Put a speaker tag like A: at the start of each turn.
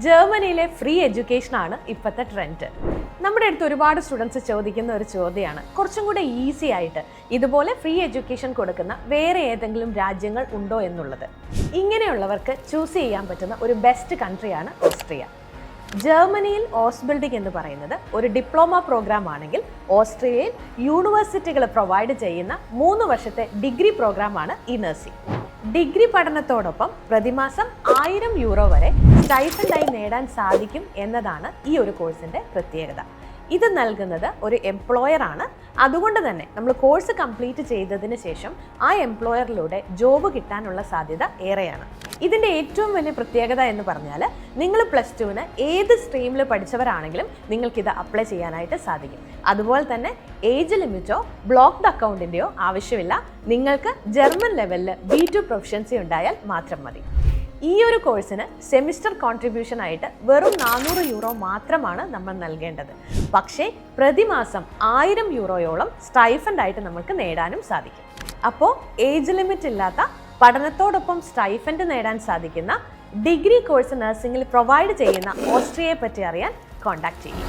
A: ജർമ്മനിയിലെ free education ആണ് ഇപ്പോഴത്തെ ട്രെൻഡ്. നമ്മുടെ അടുത്ത് ഒരുപാട് സ്റ്റുഡൻസ് ചോദിക്കുന്ന ഒരു ചോദ്യമാണ്, കുറച്ചും കൂടെ ഈസി ആയിട്ട് ഇതുപോലെ ഫ്രീ എഡ്യൂക്കേഷൻ കൊടുക്കുന്ന വേറെ ഏതെങ്കിലും രാജ്യങ്ങൾ ഉണ്ടോ എന്നുള്ളത്. ഇങ്ങനെയുള്ളവർക്ക് ചൂസ് ചെയ്യാൻ പറ്റുന്ന ഒരു ബെസ്റ്റ് കൺട്രിയാണ് ഓസ്ട്രിയ. ജർമ്മനിയിൽ ഓസ്ബിൽഡിംഗ് എന്ന് പറയുന്നത് ഒരു ഡിപ്ലോമ പ്രോഗ്രാം ആണെങ്കിൽ ഓസ്ട്രിയയിൽ യൂണിവേഴ്സിറ്റികൾ പ്രൊവൈഡ് ചെയ്യുന്ന 3 വർഷത്തെ ഡിഗ്രി പ്രോഗ്രാമാണ് ഈ നഴ്സിംഗ്. ഡിഗ്രി പഠനത്തോടൊപ്പം പ്രതിമാസം 1000 യൂറോ വരെ സ്റ്റൈഫൻഡായി നേടാൻ സാധിക്കും എന്നതാണ് ഈ ഒരു കോഴ്സിൻ്റെ പ്രത്യേകത. ഇത് നൽകുന്നത് ഒരു എംപ്ലോയർ ആണ്. അതുകൊണ്ട് തന്നെ നമ്മൾ കോഴ്സ് കംപ്ലീറ്റ് ചെയ്തതിന് ശേഷം ആ എംപ്ലോയറിലൂടെ ജോബ് കിട്ടാനുള്ള സാധ്യത ഏറെയാണ്. ഇതിൻ്റെ ഏറ്റവും വലിയ പ്രത്യേകത എന്ന് പറഞ്ഞാൽ നിങ്ങൾ +2-ന് ഏത് സ്ട്രീമിൽ പഠിച്ചവരാണെങ്കിലും നിങ്ങൾക്കിത് അപ്ലൈ ചെയ്യാനായിട്ട് സാധിക്കും. അതുപോലെ തന്നെ ഏജ് ലിമിറ്റോ ബ്ലോക്ക്ഡ് അക്കൗണ്ടിൻ്റെയോ ആവശ്യമില്ല. നിങ്ങൾക്ക് ജർമ്മൻ ലെവലിൽ B2 പ്രൊഫഷൻസി ഉണ്ടായാൽ മാത്രം മതി. ഈ ഒരു കോഴ്സിന് സെമിസ്റ്റർ കോൺട്രിബ്യൂഷൻ ആയിട്ട് വെറും 400 യൂറോ മാത്രമാണ് നമ്മൾ നൽകേണ്ടത്. പക്ഷേ പ്രതിമാസം 1000 യൂറോയോളം സ്റ്റൈഫൻഡ് ആയിട്ട് നമുക്ക് നേടാനും സാധിക്കും. അപ്പോൾ ഏജ് ലിമിറ്റ് ഇല്ലാത്ത പഠനത്തോടൊപ്പം സ്റ്റൈഫൻഡ് നേടാൻ സാധിക്കുന്ന ഡിഗ്രി കോഴ്സ് നഴ്സിംഗിൽ പ്രൊവൈഡ് ചെയ്യുന്ന ഓസ്ട്രിയയെ പറ്റി അറിയാൻ കോൺടാക്ട് ചെയ്യും.